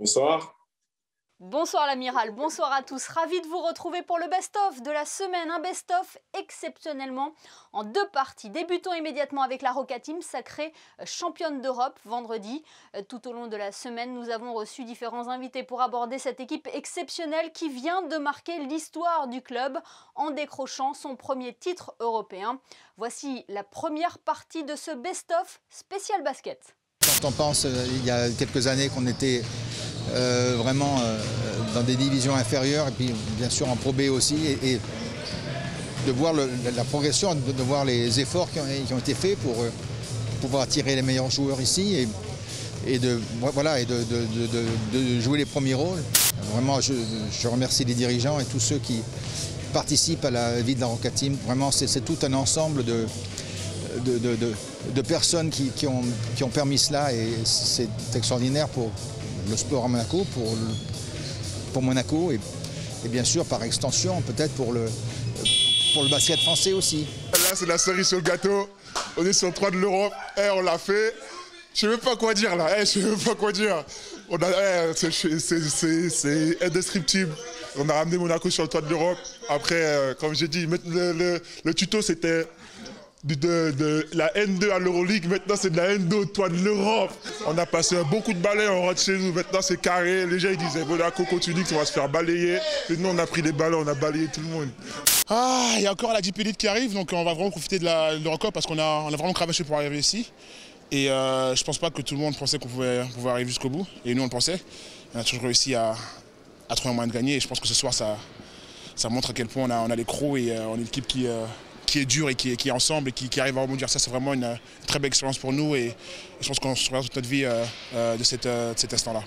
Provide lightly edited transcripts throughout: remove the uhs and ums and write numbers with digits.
Bonsoir. Bonsoir l'amiral, bonsoir à tous, ravi de vous retrouver pour le best-of de la semaine, un best-of exceptionnellement en 2 parties. Débutons immédiatement avec la Roca Team, sacrée championne d'Europe vendredi. Tout au long de la semaine, nous avons reçu différents invités pour aborder cette équipe exceptionnelle qui vient de marquer l'histoire du club en décrochant son premier titre européen. Voici la première partie de ce best-of spécial basket. Quand on pense il y a quelques années qu'on était vraiment dans des divisions inférieures et puis bien sûr en Pro B aussi et de voir la progression, de voir les efforts qui ont été faits pour pouvoir attirer les meilleurs joueurs ici et de jouer les premiers rôles. Vraiment, je remercie les dirigeants et tous ceux qui participent à la vie de la Roca Team. Vraiment, c'est tout un ensemble de personnes qui ont permis cela et c'est extraordinaire pour le sport à Monaco, pour Monaco et bien sûr par extension peut-être pour le basket français aussi. Là c'est la cerise sur le gâteau, on est sur le 3 de l'Europe, on l'a fait. Je sais même pas quoi dire là, je sais même pas quoi dire. C'est indescriptible. On a ramené Monaco sur le 3 de l'Europe. Après, comme j'ai dit, le tuto c'était de la N2 à l'Euroleague, maintenant c'est de la N2 au toit de l'Europe. On a passé beaucoup de balais, on rentre chez nous, maintenant c'est carré. Les gens ils disaient Monaco continue, on va se faire balayer. Et nous on a pris les ballons, on a balayé tout le monde. Il y a encore la Deep Elite qui arrive, donc on va vraiment profiter de l'Eurocup parce qu'on a vraiment cravaché pour arriver ici. Et je pense pas que tout le monde pensait qu'on pouvait arriver jusqu'au bout. Et nous on le pensait. On a toujours réussi à trouver un moyen de gagner. Et je pense que ce soir ça montre à quel point on a les crocs et on est une équipe qui est dure et qui est ensemble et qui arrive à rebondir. Ça, c'est vraiment une très belle expérience pour nous et je pense qu'on se souviendra toute notre vie de cet instant-là.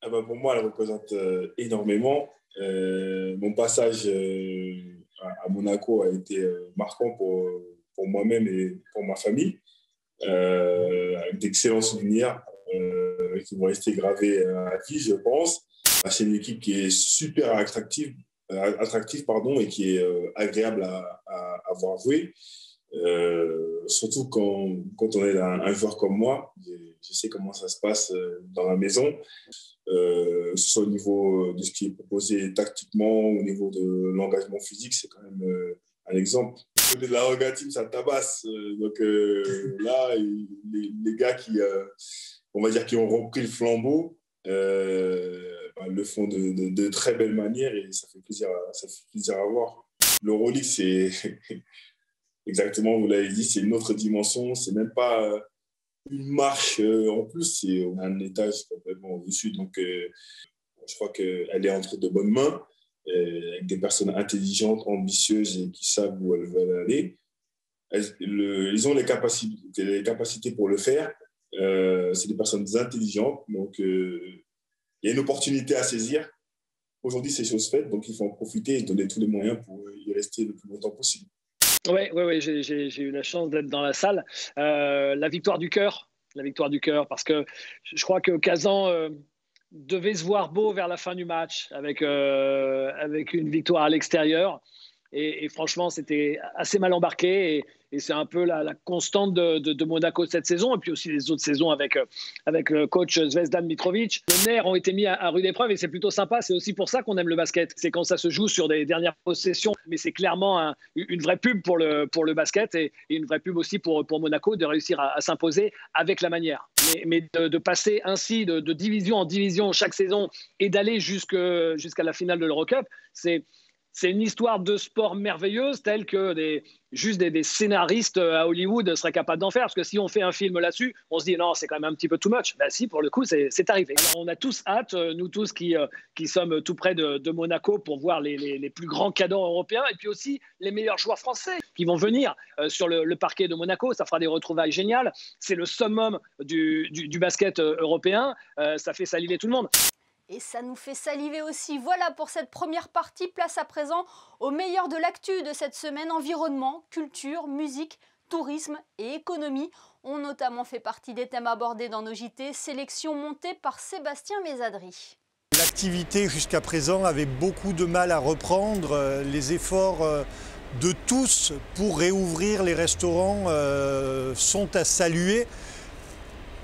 Pour moi, elle représente énormément. Mon passage à Monaco a été marquant pour moi-même et pour ma famille. Avec d'excellents souvenirs qui vont rester gravés à vie, je pense. C'est une équipe qui est super attractive et qui est agréable à voir jouer. Surtout quand on est un joueur comme moi, je sais comment ça se passe dans la maison, que ce soit au niveau de ce qui est proposé tactiquement, au niveau de l'engagement physique, c'est quand même un exemple. De la Roca Team, ça tabasse. Donc là, les gars on va dire, qui ont repris le flambeau, le font de très belle manière et ça fait plaisir à voir. L'Euroleague, c'est exactement, vous l'avez dit, c'est une autre dimension. C'est même pas une marche en plus, c'est un étage complètement au-dessus. Donc, je crois qu'elle est entre de bonnes mains, avec des personnes intelligentes, ambitieuses et qui savent où elles veulent aller. Ils ont les capacités pour le faire. C'est des personnes intelligentes, donc il y a une opportunité à saisir. Aujourd'hui, c'est chose faite, donc il faut en profiter et donner tous les moyens pour y rester le plus longtemps possible. Oui, j'ai eu la chance d'être dans la salle. La victoire du cœur, parce que je crois que Kazan devait se voir beau vers la fin du match avec une victoire à l'extérieur. Et franchement, c'était assez mal embarqué. Et c'est un peu la constante de Monaco cette saison. Et puis aussi les autres saisons avec le coach Zvezdan Mitrovic. Les nerfs ont été mis à rude épreuve et c'est plutôt sympa. C'est aussi pour ça qu'on aime le basket. C'est quand ça se joue sur des dernières possessions. Mais c'est clairement une vraie pub pour le basket et une vraie pub aussi pour Monaco de réussir à s'imposer avec la manière. Mais de passer ainsi de division en division chaque saison et d'aller jusqu'à la finale de l'Eurocup, c'est une histoire de sport merveilleuse telle que des scénaristes à Hollywood seraient capables d'en faire. Parce que si on fait un film là-dessus, on se dit non, c'est quand même un petit peu too much. Ben si, pour le coup, c'est arrivé. Alors, on a tous hâte, nous tous qui sommes tout près de Monaco pour voir les plus grands cadors européens et puis aussi les meilleurs joueurs français qui vont venir sur le parquet de Monaco. Ça fera des retrouvailles géniales. C'est le summum du basket européen. Ça fait saliver tout le monde. Et ça nous fait saliver aussi. Voilà pour cette première partie. Place à présent au meilleur de l'actu de cette semaine. Environnement, culture, musique, tourisme et économie ont notamment fait partie des thèmes abordés dans nos JT. Sélection montée par Sébastien Mésadry. L'activité jusqu'à présent avait beaucoup de mal à reprendre. Les efforts de tous pour réouvrir les restaurants sont à saluer.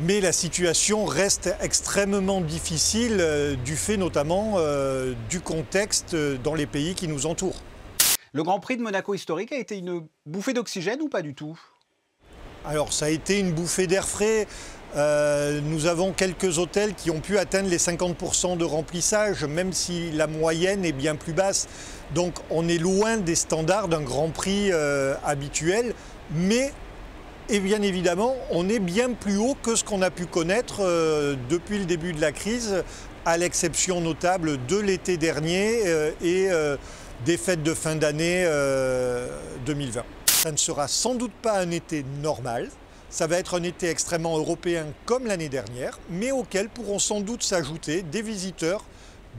Mais la situation reste extrêmement difficile du fait notamment du contexte dans les pays qui nous entourent. Le Grand Prix de Monaco historique a été une bouffée d'oxygène ou pas du tout? Alors ça a été une bouffée d'air frais. Nous avons quelques hôtels qui ont pu atteindre les 50% de remplissage, même si la moyenne est bien plus basse. Donc on est loin des standards d'un Grand Prix habituel, mais et bien évidemment, on est bien plus haut que ce qu'on a pu connaître depuis le début de la crise, à l'exception notable de l'été dernier et des fêtes de fin d'année 2020. Ça ne sera sans doute pas un été normal, ça va être un été extrêmement européen comme l'année dernière, mais auquel pourront sans doute s'ajouter des visiteurs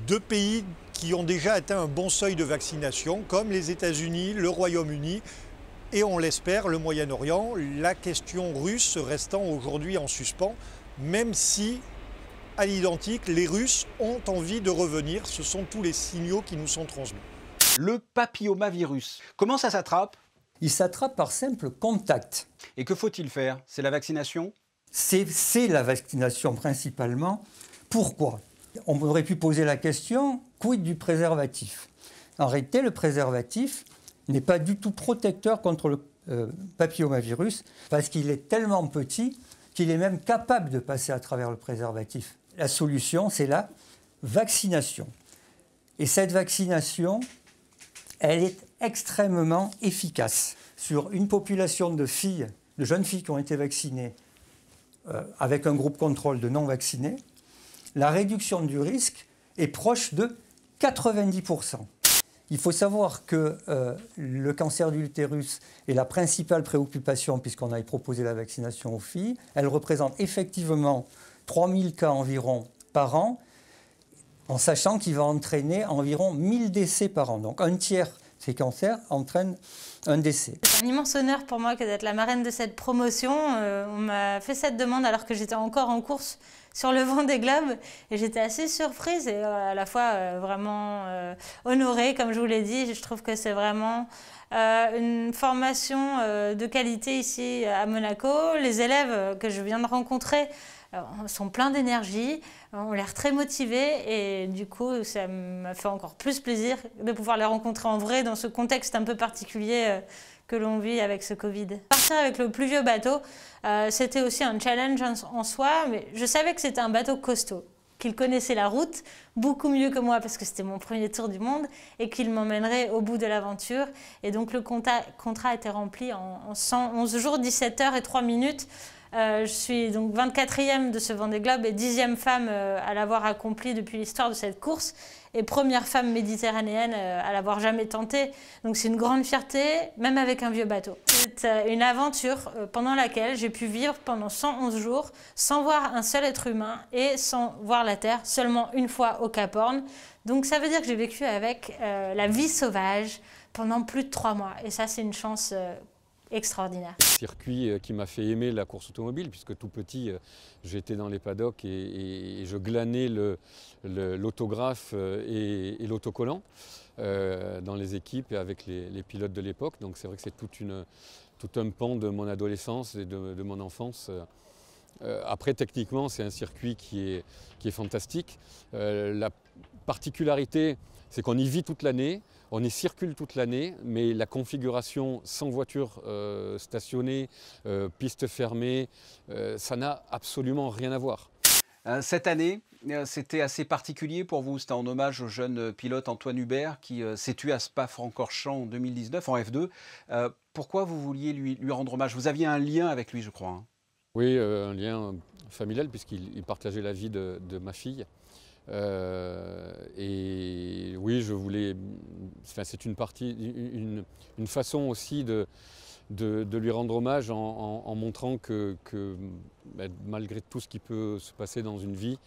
de pays qui ont déjà atteint un bon seuil de vaccination, comme les États-Unis, le Royaume-Uni, et on l'espère, le Moyen-Orient, la question russe restant aujourd'hui en suspens, même si, à l'identique, les Russes ont envie de revenir. Ce sont tous les signaux qui nous sont transmis. Le papillomavirus, comment ça s'attrape? Il s'attrape par simple contact. Et que faut-il faire? C'est la vaccination? C'est la vaccination principalement. Pourquoi? On aurait pu poser la question, quid du préservatif? En réalité, le préservatif n'est pas du tout protecteur contre le papillomavirus parce qu'il est tellement petit qu'il est même capable de passer à travers le préservatif. La solution, c'est la vaccination. Et cette vaccination, elle est extrêmement efficace. Sur une population de filles, de jeunes filles qui ont été vaccinées avec un groupe contrôle de non-vaccinés, la réduction du risque est proche de 90%. Il faut savoir que le cancer de l'utérus est la principale préoccupation puisqu'on a proposé la vaccination aux filles. Elle représente effectivement 3000 cas environ par an, en sachant qu'il va entraîner environ 1000 décès par an. Donc un tiers de ces cancers entraînent un décès. C'est un immense honneur pour moi que d'être la marraine de cette promotion. On m'a fait cette demande alors que j'étais encore en course sur le Vendée Globe et j'étais assez surprise et à la fois vraiment honorée, comme je vous l'ai dit. Je trouve que c'est vraiment une formation de qualité ici à Monaco. Les élèves que je viens de rencontrer sont pleins d'énergie, ont l'air très motivés et du coup ça m'a fait encore plus plaisir de pouvoir les rencontrer en vrai dans ce contexte un peu particulier que l'on vit avec ce Covid. Partir avec le plus vieux bateau, c'était aussi un challenge en soi, mais je savais que c'était un bateau costaud, qu'il connaissait la route beaucoup mieux que moi parce que c'était mon premier tour du monde et qu'il m'emmènerait au bout de l'aventure. Et donc le contrat a été rempli en 111 jours, 17 heures et 3 minutes. Je suis donc 24e de ce Vendée Globe et 10e femme à l'avoir accompli depuis l'histoire de cette course et première femme méditerranéenne à l'avoir jamais tenté. Donc c'est une grande fierté, même avec un vieux bateau. C'est une aventure pendant laquelle j'ai pu vivre pendant 111 jours sans voir un seul être humain et sans voir la Terre seulement une fois au Cap Horn. Donc ça veut dire que j'ai vécu avec la vie sauvage pendant plus de 3 mois et ça c'est une chance extraordinaire. Circuit qui m'a fait aimer la course automobile puisque tout petit j'étais dans les paddocks et je glanais l'autographe et l'autocollant dans les équipes et avec les pilotes de l'époque. Donc c'est vrai que c'est tout un pan de mon adolescence et de mon enfance. Après techniquement c'est un circuit qui est fantastique. La particularité c'est qu'on y vit toute l'année. On y circule toute l'année, mais la configuration sans voiture stationnée, piste fermée, ça n'a absolument rien à voir. Cette année, c'était assez particulier pour vous. C'était en hommage au jeune pilote Antoine Hubert qui s'est tué à Spa-Francorchamps en 2019 en F2. Pourquoi vous vouliez lui rendre hommage? Vous aviez un lien avec lui, je crois. Hein. Oui, un lien familial puisqu'il partageait la vie de ma fille. Et oui, je voulais. Enfin, c'est une façon aussi de lui rendre hommage en montrant que malgré tout ce qui peut se passer dans une vie,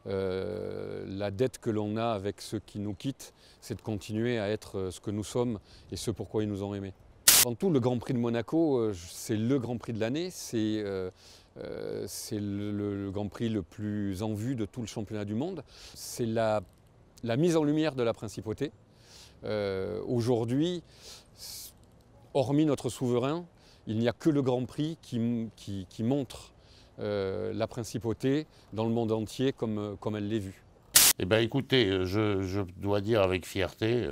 la dette que l'on a avec ceux qui nous quittent, c'est de continuer à être ce que nous sommes et ce pourquoi ils nous ont aimés. Avant tout, le Grand Prix de Monaco, c'est le Grand Prix de l'année. C'est le Grand Prix le plus en vue de tout le championnat du monde. C'est la mise en lumière de la principauté. Aujourd'hui, hormis notre souverain, il n'y a que le Grand Prix qui montre la principauté dans le monde entier comme elle l'est vue. Eh bien écoutez, je dois dire avec fierté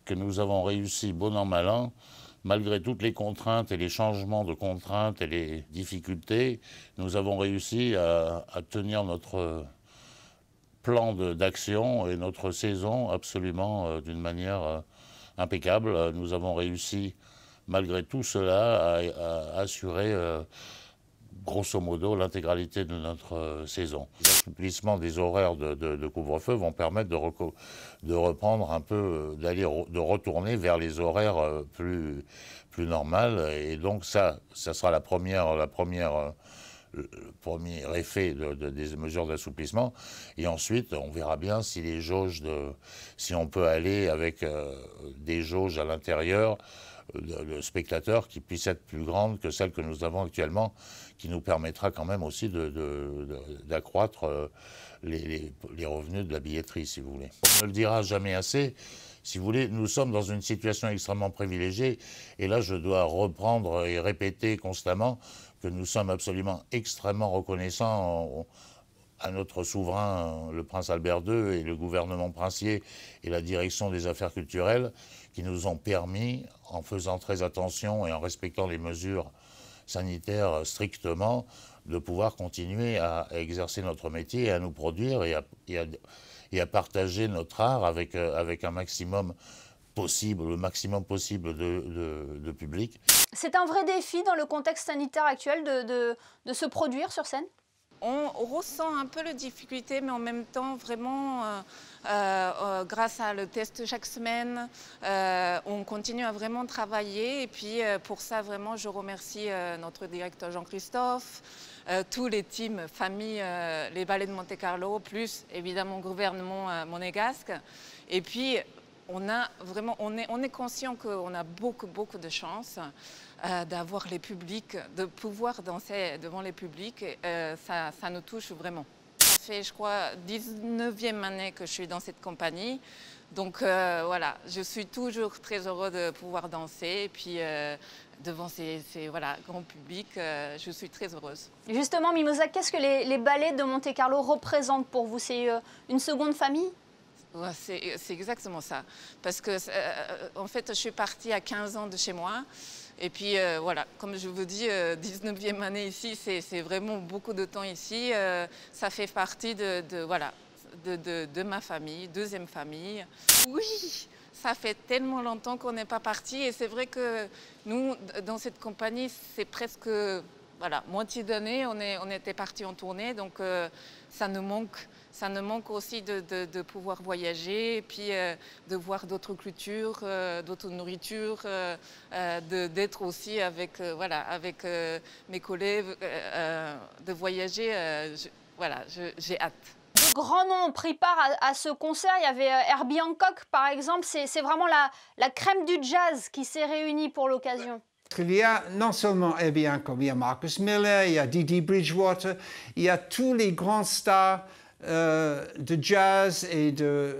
que nous avons réussi bon an mal an, malgré toutes les contraintes et les changements de contraintes et les difficultés, nous avons réussi à tenir notre plan d'action et notre saison absolument d'une manière impeccable. Nous avons réussi, malgré tout cela, à assurer grosso modo l'intégralité de notre saison. L'assouplissement des horaires de couvre-feu vont permettre de reprendre un peu, de retourner vers les horaires plus normales. Et donc ça sera le premier effet des mesures d'assouplissement. Et ensuite, on verra bien si les jauges si on peut aller avec des jauges à l'intérieur, le spectateur qui puisse être plus grande que celle que nous avons actuellement, qui nous permettra quand même aussi d'accroître les revenus de la billetterie, si vous voulez. On ne le dira jamais assez. Si vous voulez, nous sommes dans une situation extrêmement privilégiée, et là je dois reprendre et répéter constamment que nous sommes absolument extrêmement reconnaissants à notre souverain, le prince Albert II, et le gouvernement princier et la direction des affaires culturelles, qui nous ont permis, en faisant très attention et en respectant les mesures sanitaires strictement, de pouvoir continuer à exercer notre métier, et à nous produire et à partager notre art avec un maximum possible, le maximum possible de public. C'est un vrai défi dans le contexte sanitaire actuel de se produire sur scène? On ressent un peu la difficulté, mais en même temps, vraiment, grâce à le test chaque semaine, on continue à vraiment travailler. Et puis, pour ça, vraiment, je remercie notre directeur Jean-Christophe, tous les teams, famille, les ballets de Monte-Carlo, plus évidemment le gouvernement monégasque. Et puis, on est conscient qu'on a beaucoup de chance d'avoir les publics, de pouvoir danser devant les publics. Ça nous touche vraiment. Ça fait, je crois, 19e année que je suis dans cette compagnie. Donc voilà, je suis toujours très heureux de pouvoir danser. Et puis devant ces grands publics, je suis très heureuse. Justement, Mimosa, qu'est-ce que les ballets de Monte-Carlo représentent pour vous? C'est une seconde famille? Ouais, c'est exactement ça. Parce que, en fait, je suis partie à 15 ans de chez moi. Et puis, voilà, comme je vous dis, 19e année ici, c'est vraiment beaucoup de temps ici. Ça fait partie de ma famille, deuxième famille. Oui, ça fait tellement longtemps qu'on n'est pas parti. Et c'est vrai que nous, dans cette compagnie, c'est presque moitié d'année, on était partis en tournée. Donc, ça nous manque. Ça nous manque aussi de pouvoir voyager, et puis de voir d'autres cultures, d'autres nourritures, d'être aussi avec mes collègues, de voyager. J'ai hâte. De grands noms ont pris part à ce concert. Il y avait Herbie Hancock, par exemple. C'est vraiment la crème du jazz qui s'est réunie pour l'occasion. Il y a non seulement Herbie Hancock, il y a Marcus Miller, il y a Dee Bridgewater, il y a tous les grands stars de jazz et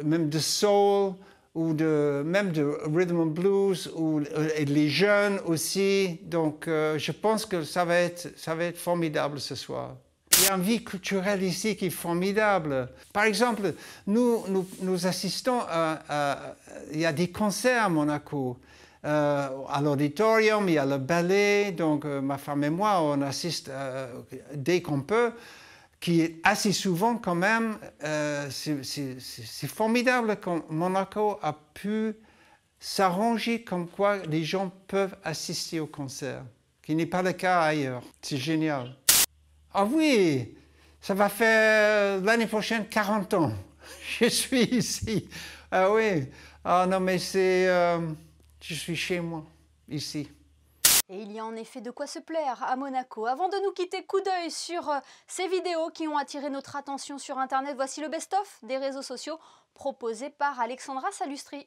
même de soul ou même de rhythm and blues et les jeunes aussi. Donc je pense que ça va être formidable ce soir. Il y a une vie culturelle ici qui est formidable. Par exemple, nous assistons il y a des concerts à Monaco. À l'auditorium, il y a le ballet, donc ma femme et moi, on assiste dès qu'on peut, qui est assez souvent quand même. C'est formidable que Monaco a pu s'arranger comme quoi les gens peuvent assister au concert, qui n'est pas le cas ailleurs. C'est génial. Ah oui, ça va faire l'année prochaine 40 ans. Je suis ici. Ah oui. Ah non, mais je suis chez moi, ici. Et il y a en effet de quoi se plaire à Monaco. Avant de nous quitter, coup d'œil sur ces vidéos qui ont attiré notre attention sur Internet. Voici le best-of des réseaux sociaux proposé par Alexandra Salustri.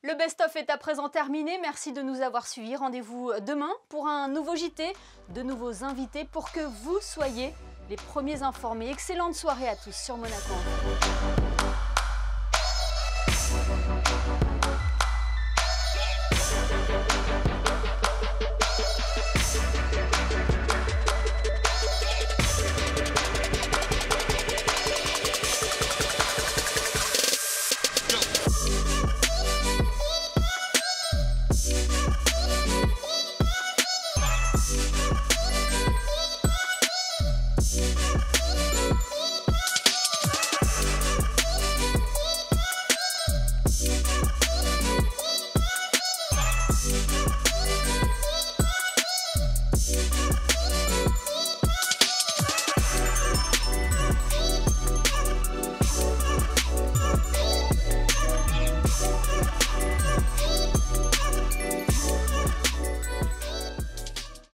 Le best-of est à présent terminé. Merci de nous avoir suivis. Rendez-vous demain pour un nouveau JT, de nouveaux invités pour que vous soyez les premiers informés. Excellente soirée à tous sur Monaco. Yeah.